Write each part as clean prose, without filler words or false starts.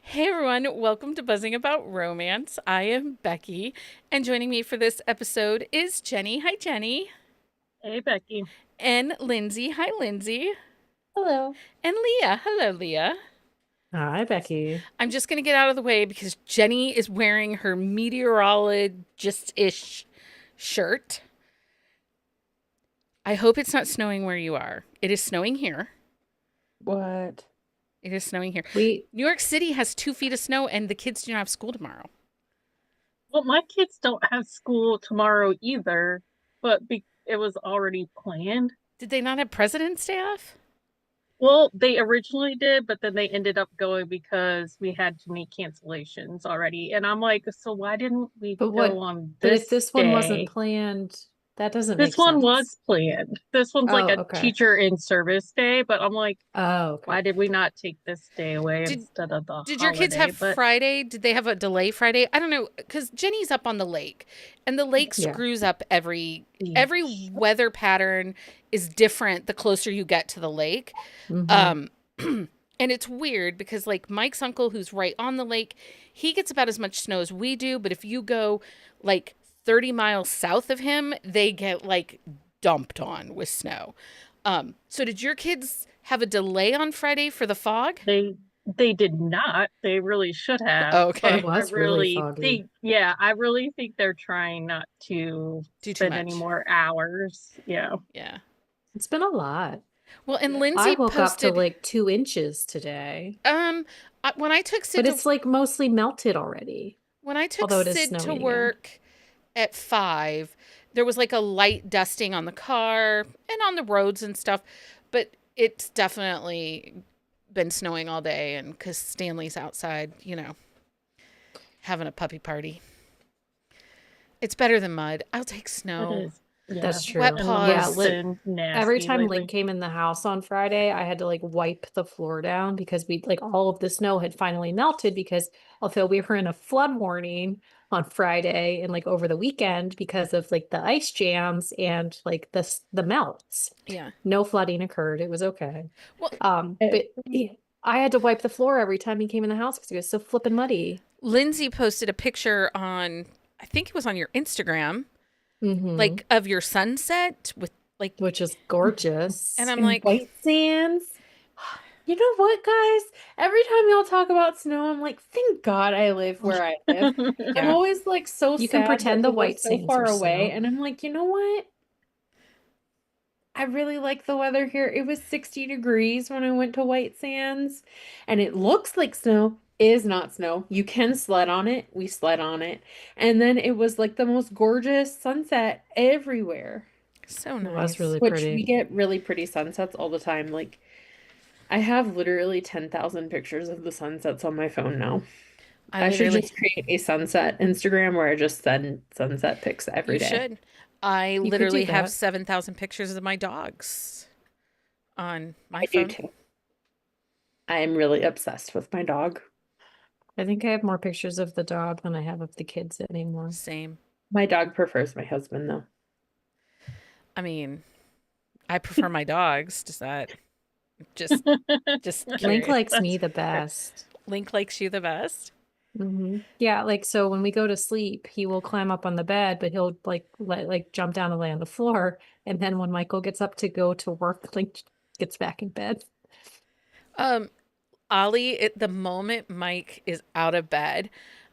Hey everyone, welcome to Buzzing About Romance. I am Becky, and joining me for this episode is Jenny. Hi, Jenny. Hey, Becky. And Lindsay. Hi, Lindsay. Hello. And Leah. Hello, Leah. Hi, Becky. I'm just going to get out of the way because Jenny is wearing her meteorologist ish shirt. I hope it's not snowing where you are. It is snowing here. What? It is snowing here. We New York City has 2 feet of snow, and the kids do not have school tomorrow. Well, my kids don't have school tomorrow either, but it was already planned. Did they not have President's Day off? Well, they originally did, but then they ended up going because we had too many cancellations already. And I'm like, so why didn't we but go what on but if this this one wasn't day? planned, that doesn't make This one sense. was planned. This one's like Oh, a okay. teacher in service day, but I'm like, Oh, okay. why did we not take this day away Did instead of the Did your kids holiday? have But Friday? Did they have a delay Friday? I don't know, because Jenny's up on the lake, and the lake Yeah. screws up yeah. every weather pattern is different the closer you get to the lake. Mm-hmm. Um, and it's weird because like Mike's uncle, who's right on the lake, he gets about as much snow as we do. But if you go like 30 miles south of him, they get like dumped on with snow. So did your kids have a delay on Friday for the fog? They did not. They really should have, It but Okay. I was really really foggy. think, yeah, I really think they're trying not to Do too spend any much. more hours. Yeah. Yeah. It's been a lot. Well, and I Lindsay woke up to posted like 2 inches today, when I took but Sid to it's like mostly melted already, when I took although it is Sid to snowing again. work at 5, there was like a light dusting on the car and on the roads and stuff, but it's definitely been snowing all day and cuz Stanley's outside, having a puppy party. It's better than mud. I'll take It snow. is. Yeah. That's Wet true. And the Yeah, mud's paws. been every nasty time Link lately. came in the house on Friday, I had to like wipe the floor down because we like all of the snow had finally melted because although we were in a flood warning on Friday and like over the weekend because of like the ice jams and like the melts, Yeah. no flooding occurred. It was okay. Well, Eh, I had to wipe the floor every time he came in the house because it was so flippin' muddy. Lindsay posted a picture on, I think it was on your Instagram, Mm-hmm. like of your sunset with like, Which is and gorgeous. I'm And like, White Sands. You know what, guys? Every time y'all talk about snow, I'm like, thank God I live where I live. I'm yeah, always like so You can sad that pretend the we live White so Sands are far away. snow. And I'm like, you know what? I really like the weather here. It was 60 degrees when I went to White Sands, and it looks like snow. Is not snow. You can sled on it. We sled on it. And then it was like the most gorgeous sunset everywhere, so It was nice. really which pretty. we get really pretty sunsets all the time. Like, I have literally 10,000 pictures of the sunsets on my phone now. I I should literally, just create a sunset Instagram where I just send sunset pics every you day. should. I You could do literally have that. 7,000 pictures of my dogs on my I do phone. too. I am really obsessed with my dog. I think I have more pictures of the dog than I have of the kids anymore. Same. My dog prefers my husband, though. I mean, I prefer my dogs. Does that just Link curious? likes me That's the fair. best. Link likes you the best. Yeah, like so when we go to sleep, he will climb up on the bed, but he'll like jump down and lay on the floor. And then when Michael gets up to go to work, Link gets back in bed. Um, Ollie, at the moment Mike is out of bed,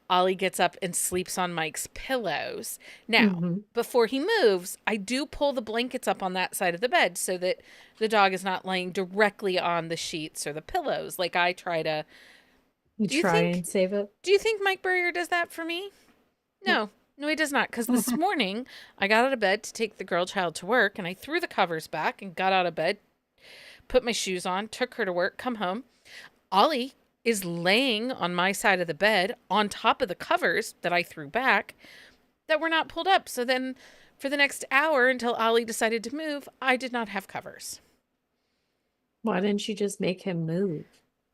Ollie gets up and sleeps on Mike's pillows. Now, Hmm. before he moves, I do pull the blankets up on that side of the bed so that the dog is not laying directly on the sheets or the pillows. Like I try to. You Do you try think? and save it. Do you think Mike Burrier does that for me? Nope. No. No, he does not. Because this morning I got out of bed to take the girl child to work and I threw the covers back and got out of bed, put my shoes on, took her to work, come home. Ollie is laying on my side of the bed on top of the covers that I threw back that were not pulled up. So then for the next hour until Ollie decided to move, I did not have covers. Why didn't you just make him move?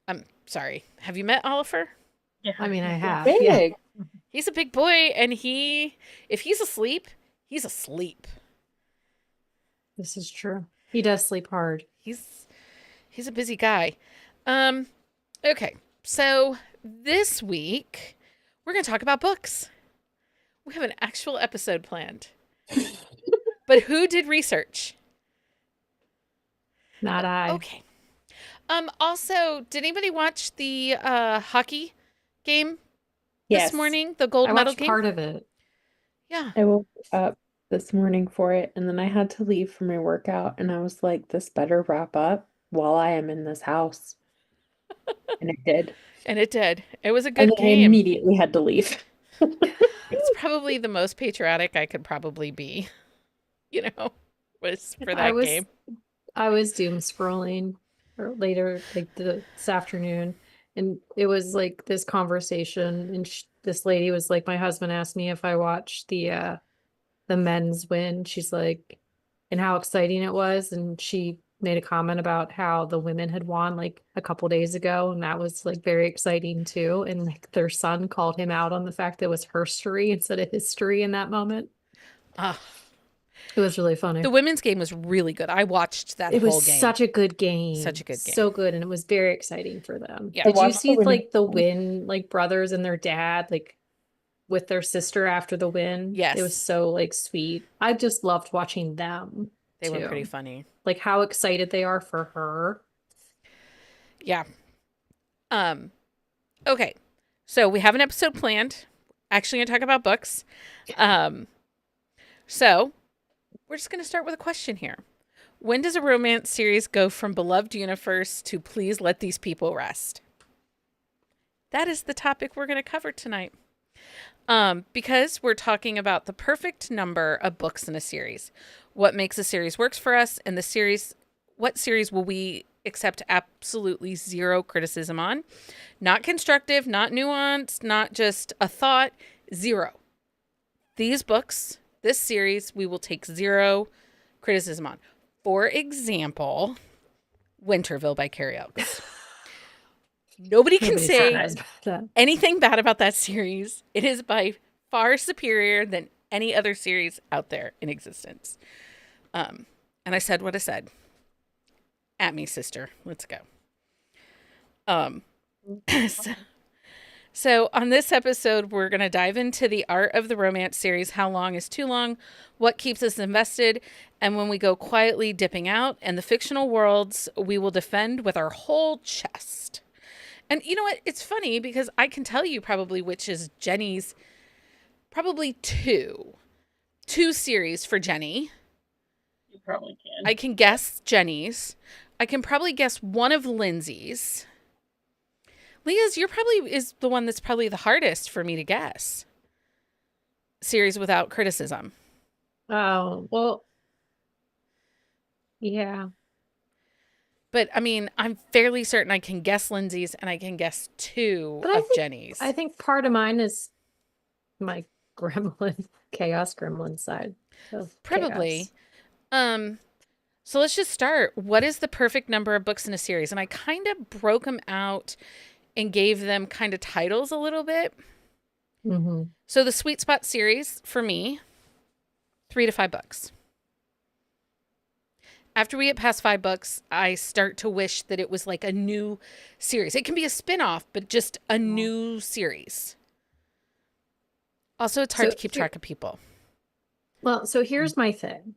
I'm sorry. Have you met Oliver? Yeah. I mean, I Yeah. have. Yeah. Big. He's a big boy and if he's asleep, he's asleep. This is true. He does sleep hard. He's he's a busy guy. Um okay. So this week, we're going to talk about books. We have an actual episode planned. But who did research? Not I. Okay. Also, did anybody watch the hockey game this morning? The gold I medal watched game? part of it. Yeah. I woke up this morning for it, and then I had to leave for my workout, and I was like, this better wrap up while I am in this house. And it did. And it did. It was a And good then I game. immediately had to leave. It's probably the most patriotic I could probably be, was for that game. I was doom scrolling or later, like this afternoon, and it was like this conversation, and this lady was like, my husband asked me if I watched the men's win. She's like, and how exciting it was, and she made a comment about how the women had won like a couple days ago, and that was like very exciting too. And like their son called him out on the fact that it was herstory instead of history in that moment. It was really funny. The women's game was really good. I watched that whole game. It was such a good game. Such a good game. So good. And it was very exciting for them. Yeah. Did you see like the win, like brothers and their dad, like with their sister after the win? Yes. It was so like sweet. I just loved watching them. They were pretty funny. Like how excited they are for her. Yeah. Okay. So we have an episode planned. Actually going to talk about books. So we're just going to start with a question here. When does a romance series go from beloved universe to please let these people rest? That is the topic we're going to cover tonight. Because we're talking about the perfect number of books in a series. What makes a series works for us, and what series will we accept absolutely zero criticism on? Not constructive, not nuanced, not just a thought, zero. These books, this series, we will take zero criticism on. For example, Winterville by Carrie Elks. Nobody can say anything bad about that series. It is by far superior than any other series out there in existence. And I said what I said. At me, sister. Let's go. So on this episode, we're going to dive into the art of the romance series. How long is too long? What keeps us invested? And when we go quietly dipping out, and the fictional worlds we will defend with our whole chest. And you know what? It's funny because I can tell you probably which is Jenny's, probably two series for Jenny. You probably can. I can guess Jenny's. I can probably guess one of Lindsay's. Leah's, you're probably is the one that's probably the hardest for me to guess. Series without criticism. Oh, well, yeah. But I mean, I'm fairly certain I can guess Lindsay's and I can guess two of Jenny's. I think part of mine is my gremlin, chaos gremlin side. Probably. So let's just start. What is the perfect number of books in a series? And I kind of broke them out and gave them kind of titles a little bit. Mm-hmm. So the Sweet Spot series for me, 3 to 5 books. After we get past 5 books, I start to wish that it was like a new series. It can be a spin-off, but just a new series. Also, it's hard to keep track of people. Well, so here's my thing.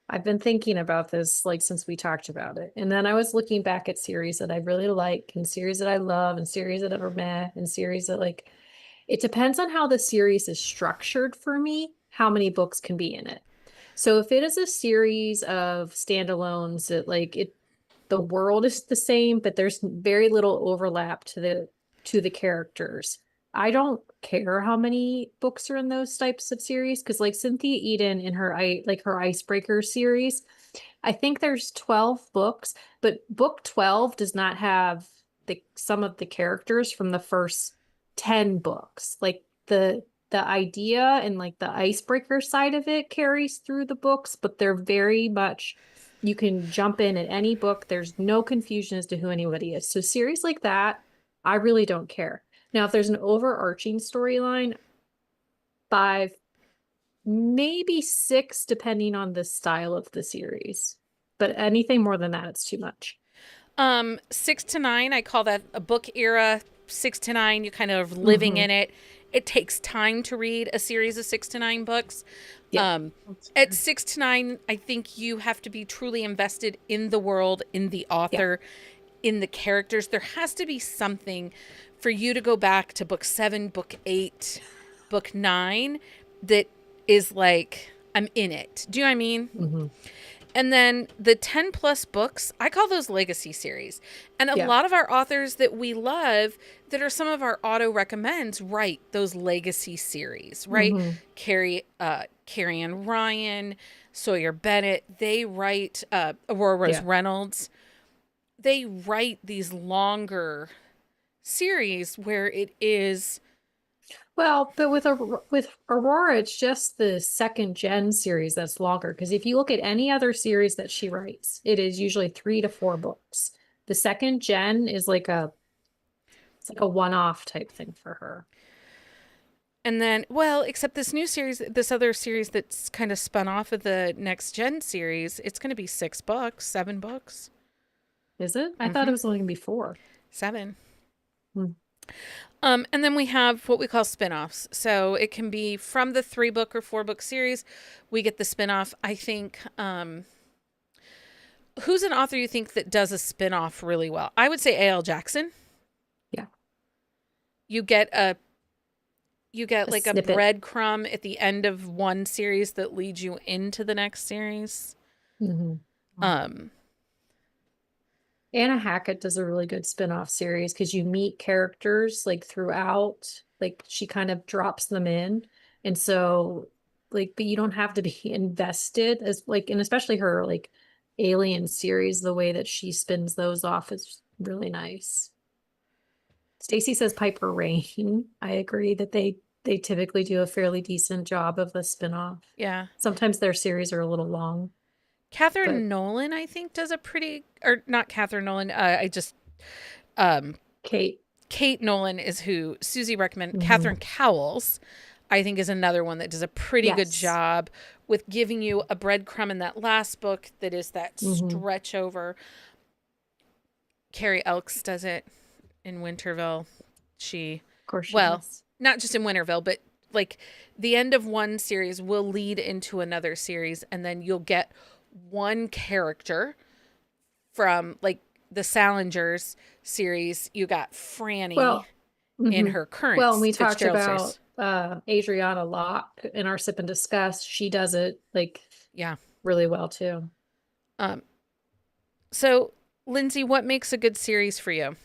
I've been thinking about this like since we talked about it. And then I was looking back at series that I really like and series that I love and series that are meh and series that like, it depends on how the series is structured for me, how many books can be in it. So if it is a series of standalones that like the world is the same, but there's very little overlap to the characters. I don't care how many books are in those types of series because like Cynthia Eden in her Icebreaker series, I think there's 12 books, but book 12 does not have some of the characters from the first 10 books. Like the idea and like the icebreaker side of it carries through the books, but they're very much, you can jump in at any book. There's no confusion as to who anybody is. So series like that, I really don't care. Now, if there's an overarching storyline, 5, maybe 6, depending on the style of the series. But anything more than that, it's too much. 6 to 9, I call that a book era 6 to 9, you're kind of living in it. It takes time to read a series of 6 to 9 books. Yeah. At 6 to 9, I think you have to be truly invested in the world, in the author, in the characters. There has to be something for you to go back to book 7, book 8, book 9 that is like, I'm in it. Do you know what I mean? And then the 10 plus books, I call those legacy series. And a lot of our authors that we love, that are some of our auto recommends, write those legacy series, right? Carrie Ann Ryan, Sawyer Bennett, they write Aurora Rose Reynolds. They write these longer series where it is. Well, but with Aurora, it's just the second gen series that's longer. Because if you look at any other series that she writes, it is usually 3 to 4 books. The second gen is like it's like a one-off type thing for her. And then, well, except this new series, this other series that's kind of spun off of the next gen series, it's going to be 6 books, 7 books. Is it? I thought it was only going to be 4. 7. And then we have what we call spin-offs. So it can be from the 3-book or 4-book series. We get the spin-off. I think, who's an author you think that does a spin-off really well? I would say A.L. Jackson. Yeah. You get like snippet. a breadcrumb at the end of one series that leads you into the next series. Anna Hackett does a really good spin-off series because you meet characters like throughout, like she kind of drops them in. And so like, but you don't have to be invested as like, and especially her like Alien series, the way that she spins those off is really nice. Stacy says Piper Rain. I agree that they typically do a fairly decent job of the spin-off. Yeah. Sometimes their series are a little long. Catherine Nolan, I think, does a pretty, or not Catherine Nolan. Kate Nolan is who Susie recommended. Catherine Cowles, I think, is another one that does a pretty good job with giving you a breadcrumb in that last book that is that stretch over. Carrie Elks does it in Winterville. Of course she does. Not just in Winterville, but like the end of one series will lead into another series, and then you'll get one character from like the Salingers series. You got Franny in her current. Well, we talked about Adriana Locke in our Sip and Discuss. She does it like really well too. So Lindsay, what makes a good series for you?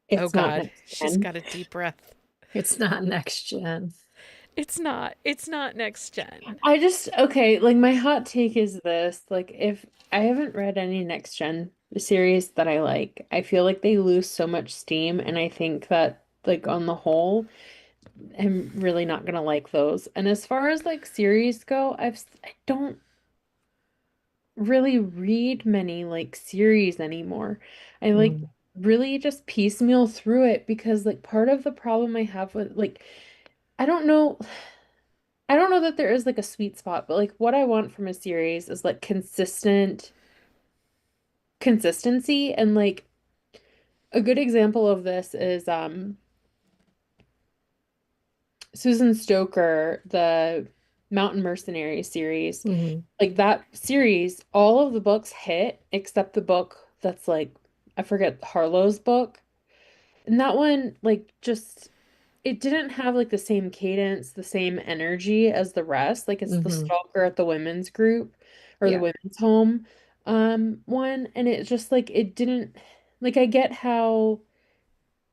It's oh God, she's got a deep breath. It's not next gen. It's not next gen. Like my hot take is this, like if I haven't read any next gen series that I like, I feel like they lose so much steam, and I think that like on the whole, I'm really not gonna like those. And as far as like series go, I don't really read many like series anymore. I like really just piecemeal through it because like part of the problem I have with like I don't know that there is like a sweet spot, but like what I want from a series is like consistency. And like a good example of this is Susan Stoker, the Mountain Mercenary series. Like that series, all of the books hit except the book that's like I forget Harlow's book. And that one like just it didn't have like the same cadence, the same energy as the rest. Like it's the stalker at the women's group or the women's home one. And it just like it didn't like I get how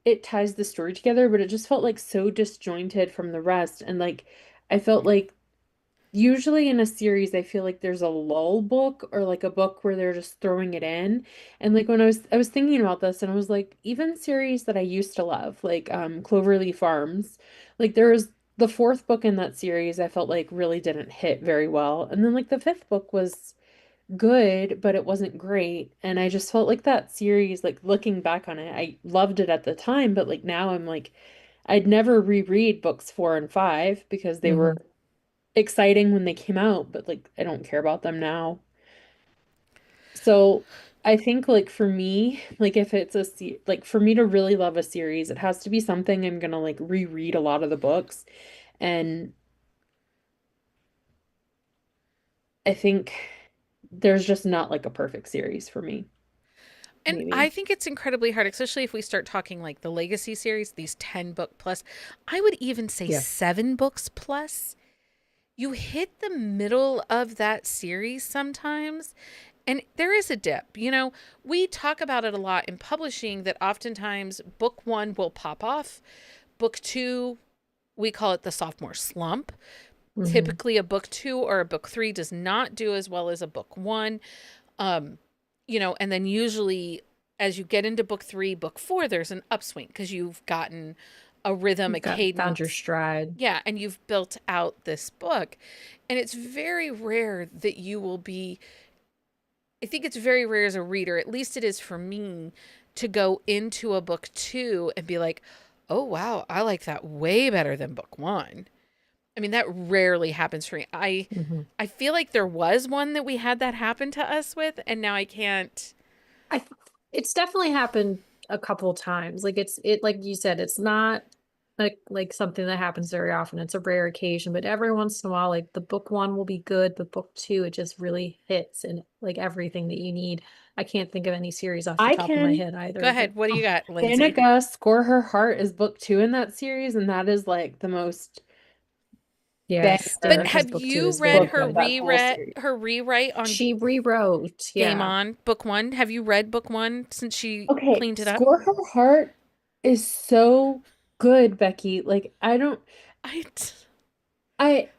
it ties the story together, but it just felt like so disjointed from the rest. And like I felt like usually in a series I feel like there's a lull book or like a book where they're just throwing it in. And like when I was thinking about this and I was like even series that I used to love like Cloverleaf Farms, like there was the 4th book in that series I felt like really didn't hit very well, and then like the 5th book was good but it wasn't great, and I just felt like that series, like looking back on it, I loved it at the time, but like now I'm like I'd never reread books 4 and 5 because they were exciting when they came out, but like I don't care about them now. So I think like for me, like if it's like for me to really love a series, it has to be something I'm gonna like reread a lot of the books. And I think there's just not like a perfect series for me, And I maybe. think it's incredibly hard, especially if we start talking like the Legacy series, these 10 book plus. I would even say Yeah. 7 books plus. You hit the middle of that series sometimes, and there is a dip. You know, we talk about it a lot in publishing that oftentimes book 1 will pop off. Book 2, we call it the sophomore slump. Hmm. Typically, a book 2 or a book 3 does not do as well as a book 1. Um, you know, and then usually as you get into book 3, book 4, there's an upswing because you've gotten a rhythm, a You've found your cadence. stride. Yeah, and you've built out this book. And it's very rare that you will be, I think it's very rare as a reader, at least it is for me, to go into a book 2 and be like, oh, wow, I like that way better than book 1. I mean, that rarely happens for me. Hmm. I feel like there was one that we had that happen to us with, and now I can't. I it's definitely happened a couple times. Like it like you said, it's not like something that happens very often. It's a rare occasion, but every once in a while, like the book 1 will be good, but book 2, it just really hits and like everything that you need. I can't think of any series off the I top of my can. head Go either, but ahead. What do you got, Lindsay? Danica Score Her Heart is book 2 in that series, and that is like the most yes, But banger Danica's have book 2 you is read very book her of good. that whole series. rewrite on She rewrote, Game yeah. On book 1? Have you read book 1 since she Okay, cleaned it up? Score Her Heart is so good, Becky. Like I I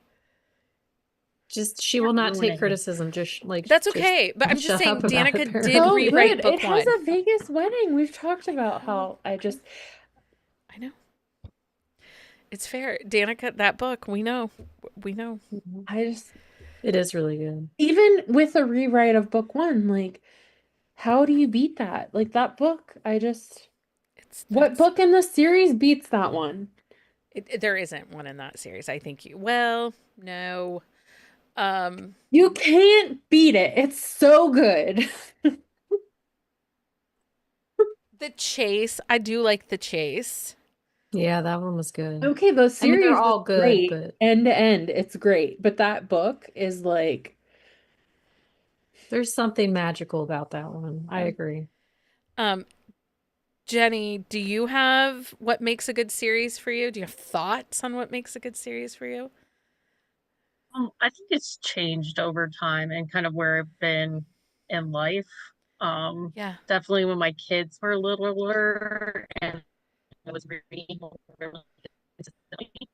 Just she You're will not take ruining it. criticism. Just like That's just okay, but I'm just shut saying up about it, Danica did so apparently. rewrite good. It book has 1. a Vegas wedding. We've talked about know. how I just I know. It's fair. Danica, that book, we know. We know. Mhm. I just It is really good. even with a rewrite of book 1, like how do you beat that? Like that book, It's what that's book in the series beats that one? there isn't one in that series. I think you. Well, no. Um You can't beat it. It's so good. the Chase, I do like The Chase. Yeah, that one was good. Okay, the I mean, they're series is all good, great. but End to end, it's great. But that book is like, there's something magical about that one. I yeah. agree. Um Jenny, do you have what makes a good series for you? Do you have thoughts on what makes a good series for you? I think it's changed over time and kind of where I've been in life. Yeah. Definitely when my kids were littler and I was reading really consistently,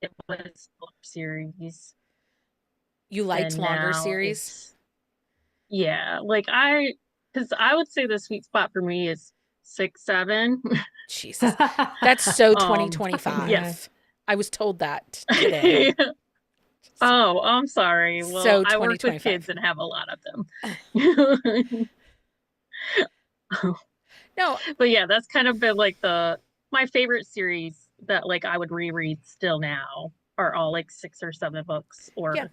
it was a series. You liked And longer now series? it's yeah, because I would say the sweet spot for me is 6, 7. Jesus. That's so Um, yeah. 2025. I was told that today. Oh, I'm sorry. Well, So I work with kids 2025. and have a lot of them. No, But yeah, that's kind of been like my favorite series that like I would reread still now are all like 6 or 7 books, yeah. or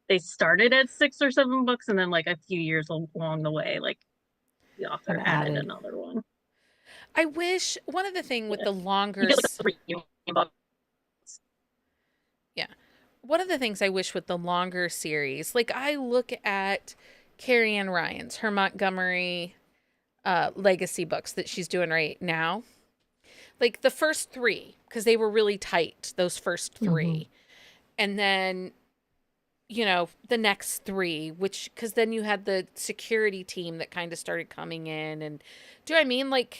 they started at 6 or 7 books and then like a few years along the way, like the Have author added added. another one. I wish one of the thing with Yeah. the You longer get like a 3 book. yeah. One of the things I wish with the longer series, like I look at Carrie Ann Ryan's, her Montgomery legacy books that she's doing right now. Like the first 3, because they were really tight, those first 3. Mhm. And then, you know, the next 3, which, because then you had the security team that kind of started coming in. And do I mean like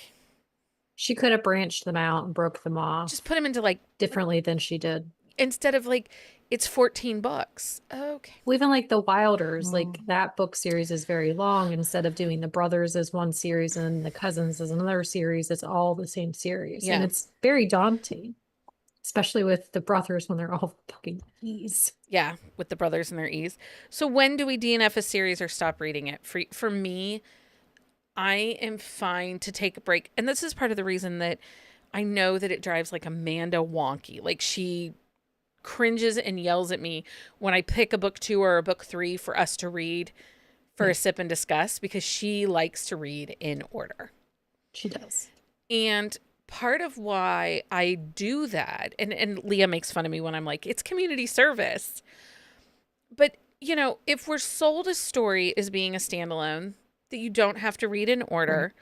She could have branched them out and broke them just off put them into like, differently than she did. instead of like, it's 14 books. Okay. Well, even like the Wilders, like Mm. that book series is very long. Instead of doing the brothers as one series and the cousins as another series, it's all the same series. And Yeah. it's very daunting, especially with the brothers when they're all fucking E's. Yeah, with the brothers and their E's. So when do we DNF a series or stop reading it? For me, I am fine to take a break. And this is part of the reason that I know that it drives like Amanda wonky. Like she cringes and yells at me when I pick a book 2 or a book 3 for us to read for a sip and discuss because she likes to read in order. She does. And part of why I do that, and Leah makes fun of me when I'm like, it's community service. But, you know, if we're sold a story as being a standalone that you don't have to read in order,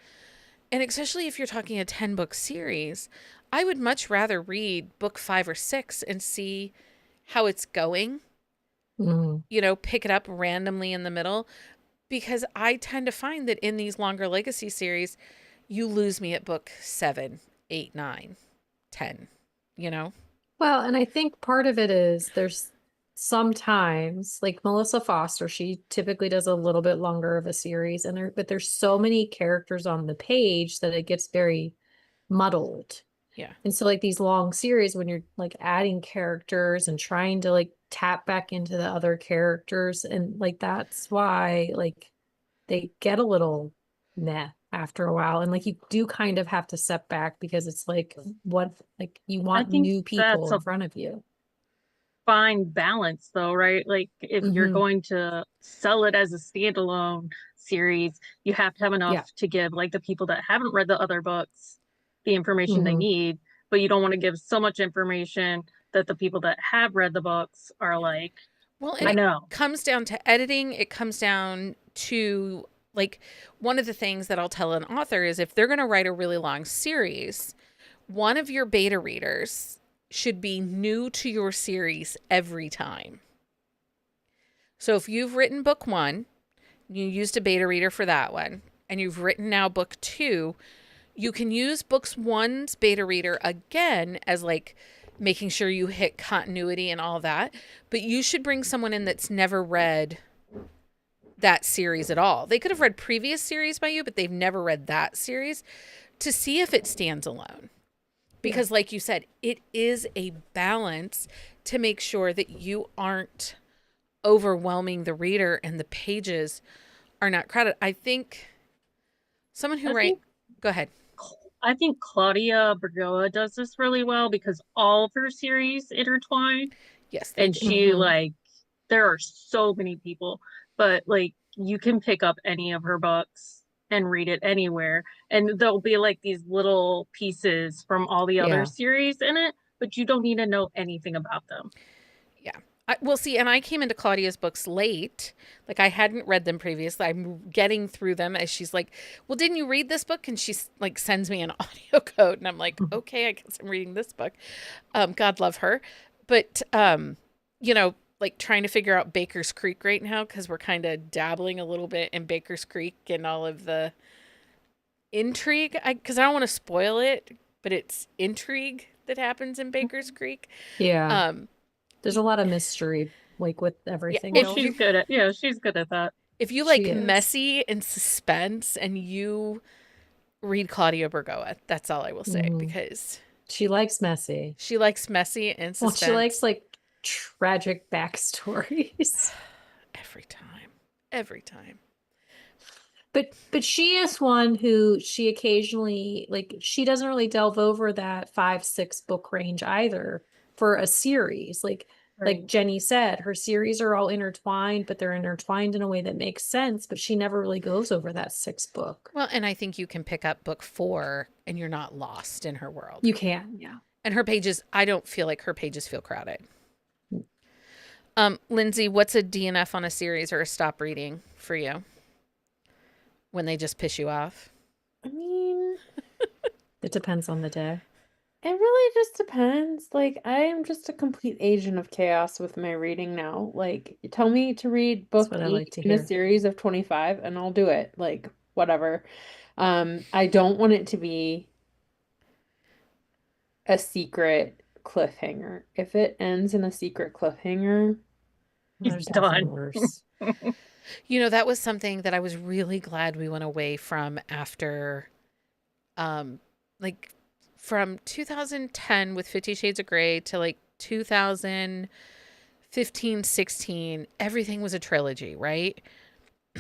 and especially if you're talking a 10-book series, I would much rather read book 5 or 6 and see how it's going. You know, pick it up randomly in the middle, because I tend to find that in these longer legacy series, you lose me at book 7, 8, 9, 10, you know? Well, and I think part of it is there's sometimes, like Melissa Foster, she typically does a little bit longer of a series, but there's so many characters on the page that it gets very muddled. Yeah. And so like these long series, when you're like adding characters and trying to like tap back into the other characters, and like that's why like they get a little meh after a while. And like you do kind of have to step back because it's like what, like you I want think new people that's in a front of you. fine balance though, right? Like if you're going to sell it as a standalone series, you have to have enough to give like the people that haven't read the other books the information they need, but you don't want to give so much information that the people that have read the books are like, well, and I know. It comes down to editing. It comes down to, like, one of the things that I'll tell an author is if they're going to write a really long series, one of your beta readers should be new to your series every time. So if you've written book 1, you used a beta reader for that one, and you've written now book 2, you can use books 1's beta reader again as like making sure you hit continuity and all that. But you should bring someone in that's never read that series at all. They could have read previous series by you, but they've never read that series, to see if it stands alone. Because like you said, it is a balance to make sure that you aren't overwhelming the reader and the pages are not crowded. I think someone who go ahead. I think Claudia Bergoa does this really well because all of her series intertwine. Yes. And she like, there are so many people, but like you can pick up any of her books and read it anywhere. And there'll be like these little pieces from all the other series in it, but you don't need to know anything about them. Yeah. Well, see, and I came into Claudia's books late. Like, I hadn't read them previously. I'm getting through them as she's like, well, didn't you read this book? And she's like, sends me an audio code. And I'm like, okay, I guess I'm reading this book. God love her. But, you know, like trying to figure out Baker's Creek right now, because we're kind of dabbling a little bit in Baker's Creek and all of the intrigue. Because I don't want to spoil it, but it's intrigue that happens in Baker's Creek. Yeah. There's a lot of mystery, like with everything. Well, she's good at that. If you like messy and suspense, and you read Claudia Bergoa, that's all I will say, because she likes messy. She likes messy and suspense. Well, she likes like tragic backstories. Every time. But she is one who she occasionally, like, she doesn't really delve over that 5-6 book range either for a series. Like Jenny said, her series are all intertwined, but they're intertwined in a way that makes sense, but she never really goes over that 6 book. Well, and I think you can pick up book 4 and you're not lost in her world. You can, yeah. And her pages, I don't feel like her pages feel crowded. Lindsay, what's a DNF on a series or a stop reading for you when they just piss you off? I mean, it depends on the day. It really just depends. Like, I am just a complete agent of chaos with my reading now. Like, tell me to read book 8 in a series of 25 and I'll do it. Like, whatever. I don't want it to be a secret cliffhanger. If it ends in a secret cliffhanger, it's done. Worse. You know, that was something that I was really glad we went away from after, like, from 2010 with 50 Shades of Grey to like 2015, 16, everything was a trilogy, right?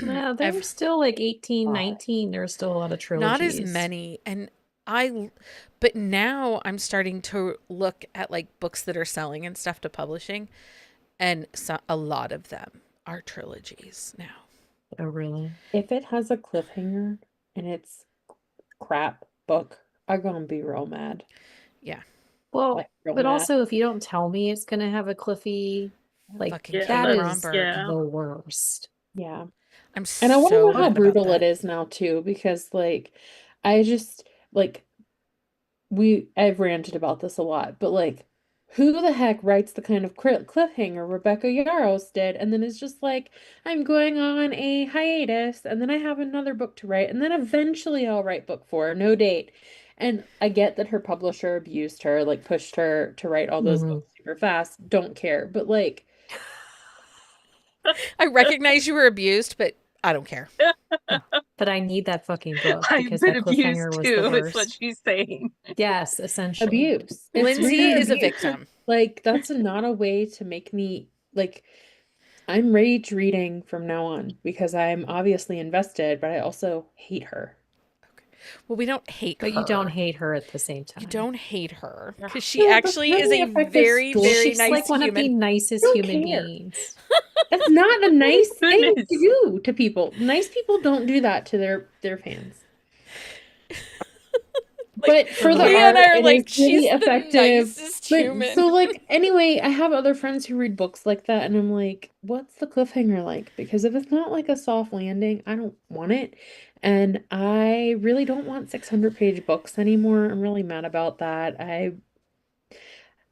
Yeah, there were still like 18, 19. There were still a lot of trilogies. Not as many. But now I'm starting to look at like books that are selling and stuff to publishing. And so, a lot of them are trilogies now. Oh, really? If it has a cliffhanger and it's crap book, I'm gonna be real mad. Yeah. Well, Like real but mad. also if you don't tell me it's gonna have a cliffy, like Fucking Yeah, Kate that is Bromberg. yeah. the worst. Yeah. I'm And I want to so know how mad about brutal it that. is now too, because like I just like I've ranted about this a lot, but like who the heck writes the kind of cliffhanger Rebecca Yarros did and then is just like, I'm going on a hiatus and then I have another book to write and then eventually I'll write book 4, no date. And I get that her publisher abused her, like pushed her to write all those Mhm. books super fast. Don't care. But like, I recognize you were abused, but I don't care. Yeah. But I need that fucking book I've because been that abused cliffhanger was the too, is what worst. she's saying. Yes, essentially. abuse. It's Lindsay reader is a abuse. victim. Like, that's not a way to make me like I'm rage reading from now on because I'm obviously invested, but I also hate her. Well, we don't hate But you don't her. hate her at the same You time. don't hate her Yeah. because she No, that's actually is really a effective very, story. very She's nice like one of the human. nicest Don't human care. beings. That's not a nice thing to Goodness. do to people. Nice people don't do that to their fans. Like, But for the Leah and art, I are it is like, really she's the effective. nicest But human. so like anyway, I have other friends who read books like that, and I'm like, what's the cliffhanger like? Because if it's not like a soft landing, I don't want it. And I really don't want 600-page books anymore. I'm really mad about that.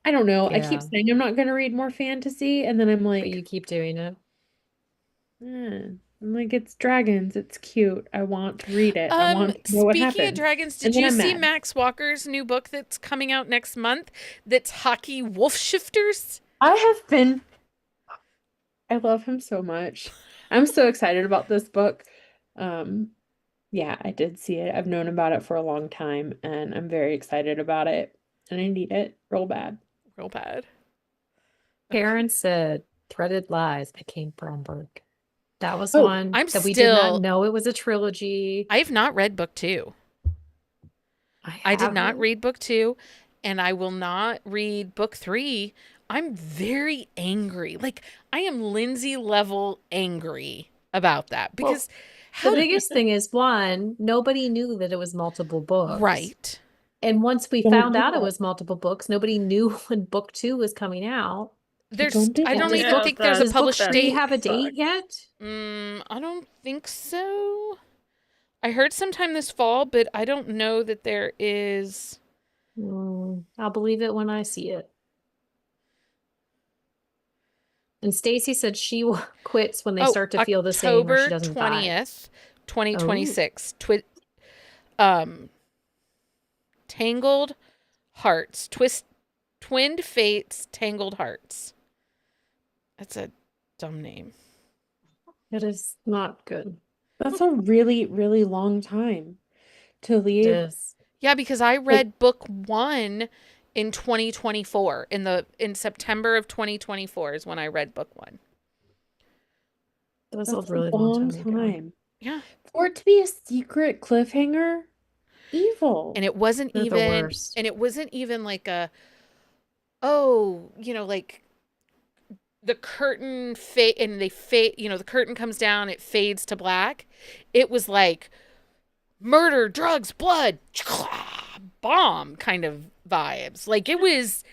I don't know. I keep Yeah, saying I'm not gonna read more fantasy, and then I'm but you like, keep doing it. I'm like, it's dragons, it's cute. I want to read it. I want to know what Speaking of happens. dragons, And did then you I'm see mad. Max Walker's new book that's coming out next month? That's Hockey Wolf Shifters. I love him so much. I'm so excited about this book. Um, yeah, I did see it. I've known about it for a long time, and I'm very excited about it. And I need it real bad. Real bad. Karen said Threaded Lies by Kate Bromberg. That was Oh, one I'm that we did not still. know it was a trilogy. I have not read book 2. I I did not haven't. read book 2, and I will not read book 3. I'm very angry. Like, I am Lindsay level angry about that Well, because the how. biggest thing is one, nobody knew that it was multiple books. Right. And once we don't found do out it that. was multiple books, nobody knew when book 2 was coming out. Don't do I don't that. even Yeah, think there's a that Does book published that 3 date. have a date sucks. yet? I don't think so. I heard sometime this fall, but I don't know that there is. I'll believe it when I see it. And Stacy said she quits when they start to feel the same or she October doesn't buy. 20th, Oh, 2026. Um, Tangled Hearts. Twinned Fates, Tangled Hearts. That's a dumb name. it is not good. That's a really, really long time to It leave. is. Yeah, because I Like, read book 1 in 2024. In September of 2024 is when I read book 1. It was a that's really a long long time ago. time. Yeah. For it to be a secret cliffhanger, evil. And it wasn't They're the even worst. like a like the curtain fade and they fade, the curtain comes down, it fades to black. It was like murder, drugs, blood, bomb kind of vibes. Like it was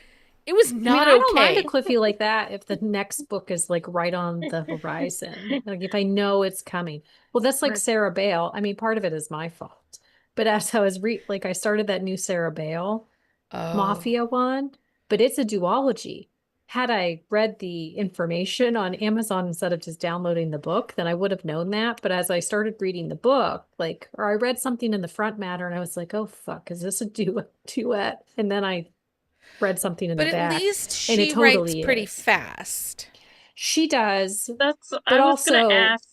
not I don't mind a okay. cliffy like that if the next book is like right on the horizon. Like if I know it's coming. Well, that's like Right. Sarah Bale. I mean, part of it is my fault. But as I was like I started that new Sarah Bale Oh. Mafia one, but it's a duology. Had I read the information on Amazon instead of just downloading the book, then I would have known that. But as I started reading the book, or I read something in the front matter and I was like, oh, fuck, is this a duet? And then I read something in But the at back least and it she writes totally pretty is. fast. She does, That's, but I was gonna also, ask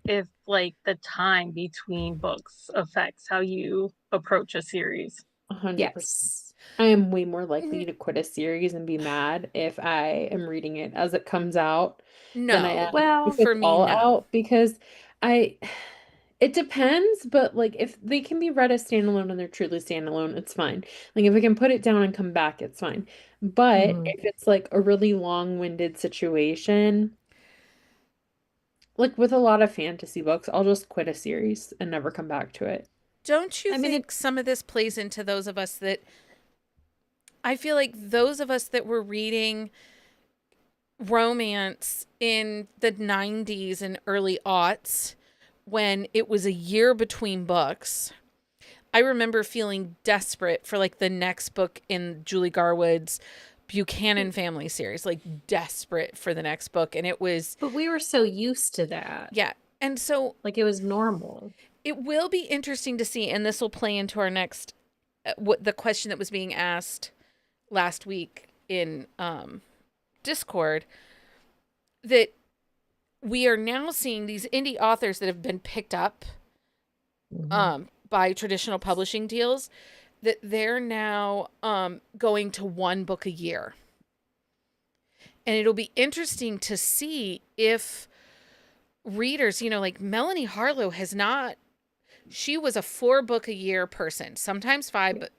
if like the time between books affects how you approach a series. 100%. yes. I am way more likely to quit a series and be mad if I am reading it as it comes out than I am No. Well, if For it's me, all no. out because I it depends, but like if they can be read as standalone and they're truly standalone, it's fine. Like if I can put it down and come back, it's fine. But Mhm. if it's like a really long-winded situation, like with a lot of fantasy books, I'll just quit a series and never come back to it. Don't you think some of this plays into those of us that, I feel like those of us that were reading romance in the 90s and early aughts when it was a year between books, I remember feeling desperate for like the next book in Julie Garwood's Buchanan family series, like desperate for the next book. And it was, But we were so used to that. yeah. And so Like it was normal. it will be interesting to see, and this will play into our next, what the question that was being asked last week in Discord, that we are now seeing these indie authors that have been picked up by traditional publishing deals, that they're now going to one book a year. And it'll be interesting to see if readers, you know, like Melanie Harlow has not, she was a 4-book-a-year person, sometimes 5, but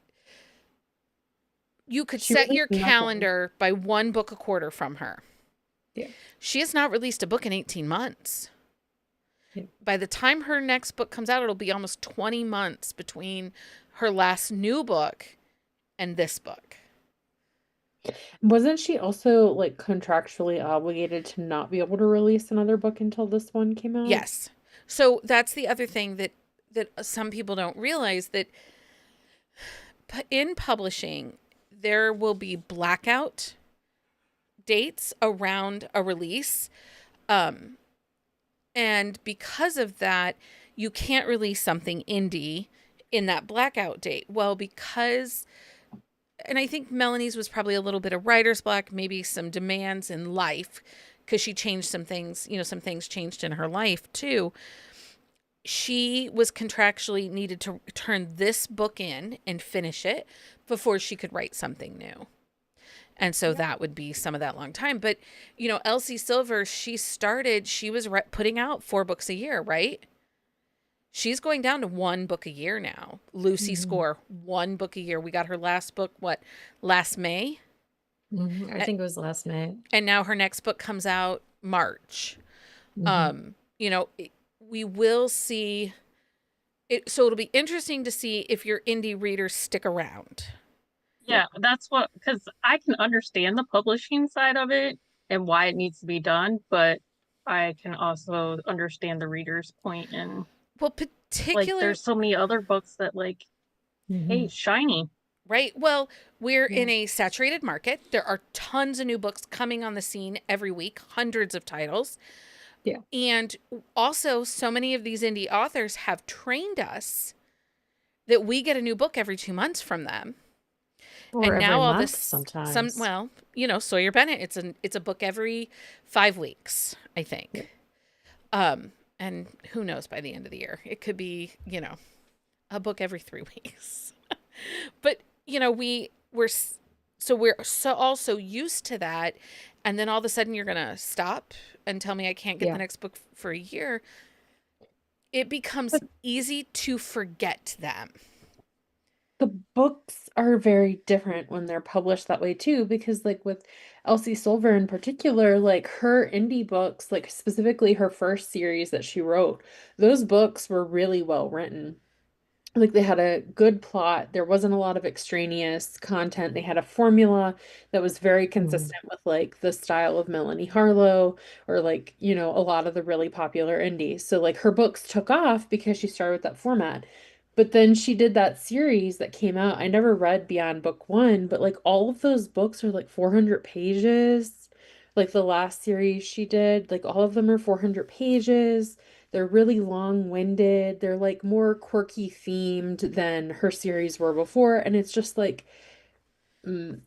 you could set your calendar by 1 book a quarter from her. Yeah. She has not released a book in 18 months. Yeah. By the time her next book comes out, it'll be almost 20 months between her last new book and this book. Wasn't she also like contractually obligated to not be able to release another book until this one came out? Yes. So that's the other thing that some people don't realize, that in publishing, there will be blackout dates around a release. And because of that, you can't release something indie in that blackout date. Well, because, and I think Melanie's was probably a little bit of writer's block, maybe some demands in life, because she changed some things, you know, some things changed in her life too. She was contractually needed to turn this book in and finish it before she could write something new. And so that would be some of that long time. But, you know, Elsie Silver, she was putting out 4 books a year, right? She's going down to 1 book a year now. Lucy Score, 1 book a year. We got her last book, last May? I think it was last May. And now her next book comes out March. You know, we will see it. So it'll be interesting to see if your indie readers stick around. Yeah, that's what, because I can understand the publishing side of it and why it needs to be done, but I can also understand the reader's point. And well, like there's so many other books that like, hey, shiny. Right. Well, we're in a saturated market. There are tons of new books coming on the scene every week, hundreds of titles. Yeah. And also, so many of these indie authors have trained us that we get a new book every 2 months from them. Or and every now all month this, sometimes. well, you know, Sawyer Bennett, it's a book every 5 weeks, I think. And who knows, by the end of the year, it could be, you know, a book every 3 weeks. But, you know, we're so also used to that. And then all of a sudden you're going to stop and tell me I can't get the next book for a year. It becomes easy to forget them. The books are very different when they're published that way too, because like with Elsie Silver in particular, like her indie books, like specifically her first series that she wrote, those books were really well written. Like they had a good plot. There wasn't a lot of extraneous content. They had a formula that was very consistent with like the style of Melanie Harlow or like, you know, a lot of the really popular indies. So like her books took off because she started with that format. But then she did that series that came out. I never read beyond book 1, but like all of those books are like 400 pages. Like the last series she did, like all of them are 400 pages. They're really long-winded. They're like more quirky themed than her series were before. And it's just like,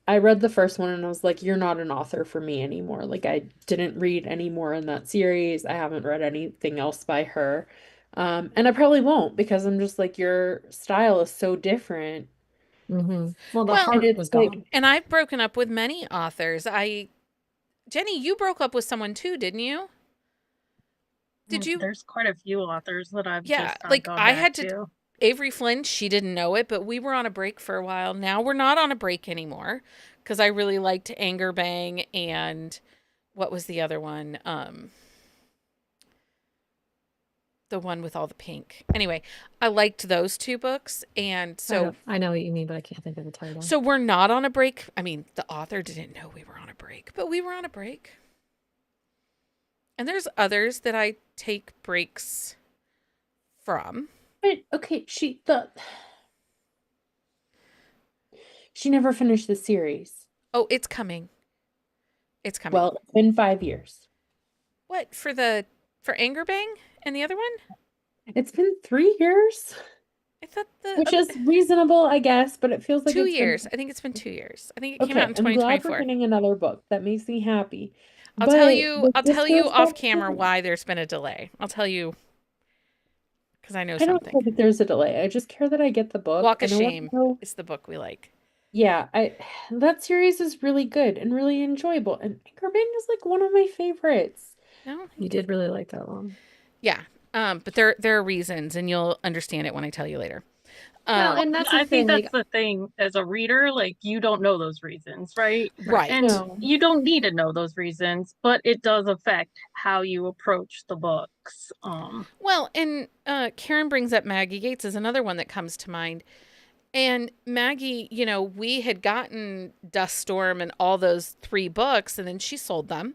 I read the first one and I was like, you're not an author for me anymore. Like I didn't read any more in that series. I haven't read anything else by her. And I probably won't because I'm just like, your style is so different. Well, the heart was gone. And I've broken up with many authors. Jenny, you broke up with someone too, didn't you? Did you? There's quite a few authors that I've just like gone I back had to. Avery Flynn, she didn't know it, but we were on a break for a while. Now we're not on a break anymore because I really liked Anger Bang and what was the other one? The one with all the pink. Anyway, I liked those two books. And so I know what you mean, but I can't think of the title. so we're not on a break. I mean, the author didn't know we were on a break, but we were on a break. And there's others that I take breaks from. But okay, she never finished the series. Oh, it's coming. It's coming. Well, it's been 5 years. What, for Anger Bang and the other one? It's been 3 years, I thought which is reasonable, I guess, but it feels like 2 it's been years. I think it's been 2 years. I think it came okay. out in I'm glad we're 2024. getting another book. That makes me happy. I'll But tell you the off stuff camera too. why there's been a delay. I'll tell you because I know I don't care something. that there's a delay. I just care that I get the book. Walk of and I want Shame to know. is the book we like. Yeah, that series is really good and really enjoyable. And Anchor Bang is like one of my favorites. No? You did really like that one. Yeah. But there are reasons, and you'll understand it when I tell you later. Well, and that's the I thing, think like, that's the thing as a reader, like you don't know those reasons, right? Right. And No. you don't need to know those reasons, but it does affect how you approach the books. Well, and Karen brings up Maggie Gates as another one that comes to mind. And Maggie, we had gotten Dust Storm and all those 3 books, and then she sold them.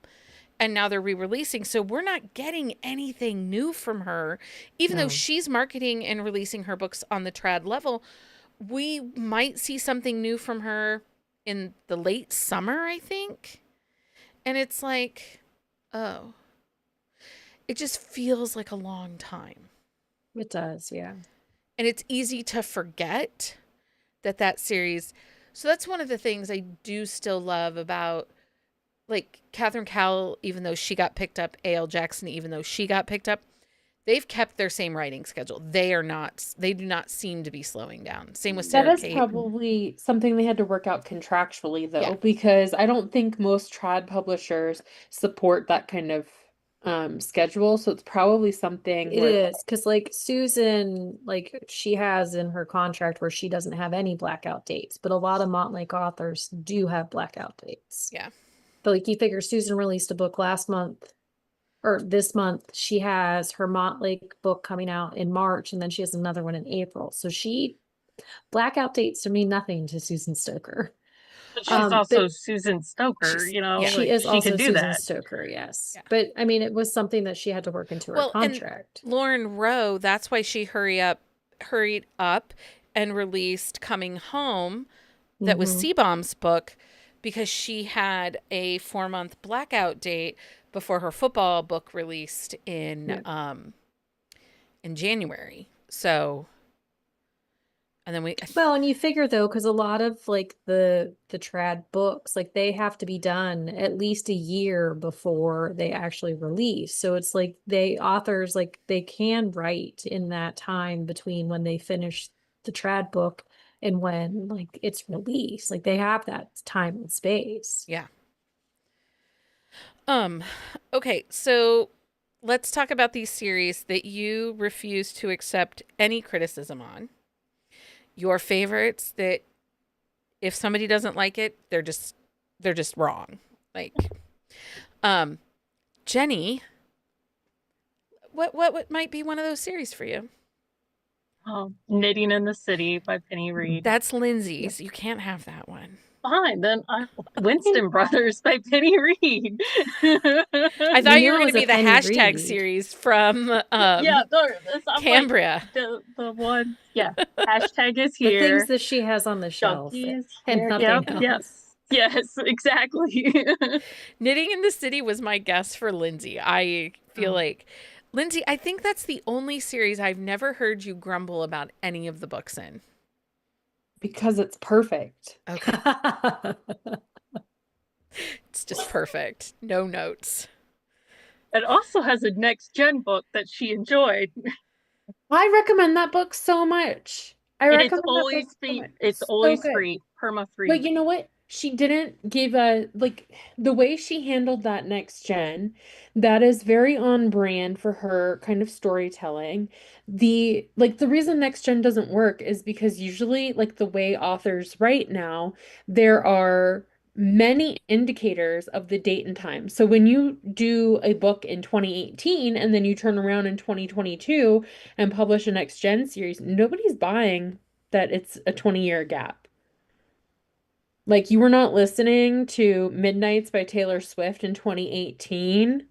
And now they're re-releasing. So we're not getting anything new from her. Even though No. she's marketing and releasing her books on the trad level, we might see something new from her in the late summer, I think. And it's like, oh, it just feels like a long time. It does, yeah. And it's easy to forget that series. So that's one of the things I do still love about, like, Catherine Cowell, even though she got picked up, A.L. Jackson, even though she got picked up, they've kept their same writing schedule. They do not seem to be slowing down. Same with Sarah That is Kate. probably something they had to work out contractually, though, Yeah. because I don't think most trad publishers support that kind of schedule. So it's probably something It where is, because like Susan, like she has in her contract where she doesn't have any blackout dates, but a lot of Montlake authors do have blackout dates. Yeah. But like you figure Susan released a book last month or this month, she has her Montlake book coming out in March, and then she has another one in April. So blackout dates mean nothing to Susan Stoker. But she's also but Susan Stoker, yeah. she like is she also could do Susan that. Stoker, yes. Yeah. But I mean, it was something that she had to work into her contract. And Lauren Rowe, that's why she hurried up and released Coming Home. That was Seabaum's book, because she had a 4-month blackout date before her football book released in January. So, and then Well, and you figure though, because a lot of like the trad books, like they have to be done at least a year before they actually release. So it's like authors, like they can write in that time between when they finish the trad book and when like it's released. Like they have that time and space. yeah. Okay, so let's talk about these series that you refuse to accept any criticism on. Your favorites that if somebody doesn't like it, they're just wrong. Like, Jenny, what might be one of those series for you? Knitting in the City by Penny Reed. That's Lindsay's. You can't have that one. Fine, then Winston Brothers by Penny Reed. I thought you were going to be the Penny hashtag Reed. series from I'm Cambria. Like, the one, yeah. Hashtag is The here. things that she has on the shelf Junkie is and here. nothing else. Yes, exactly. Knitting in the City was my guess for Lindsay. I feel like, Lindsay, I think that's the only series I've never heard you grumble about any of the books in. because it's perfect. Okay. It's just perfect. No notes. It also has a next gen book that she enjoyed. I recommend that book so much. And it's always free. It's always free. Perma free. But you know what? She didn't give a the way she handled that next gen, that is very on brand for her kind of storytelling. The reason next gen doesn't work is because usually like the way authors write now, there are many indicators of the date and time. So when you do a book in 2018 and then you turn around in 2022 and publish a next gen series, nobody's buying that it's a 20-year gap. Like you were not listening to Midnights by Taylor Swift in 2018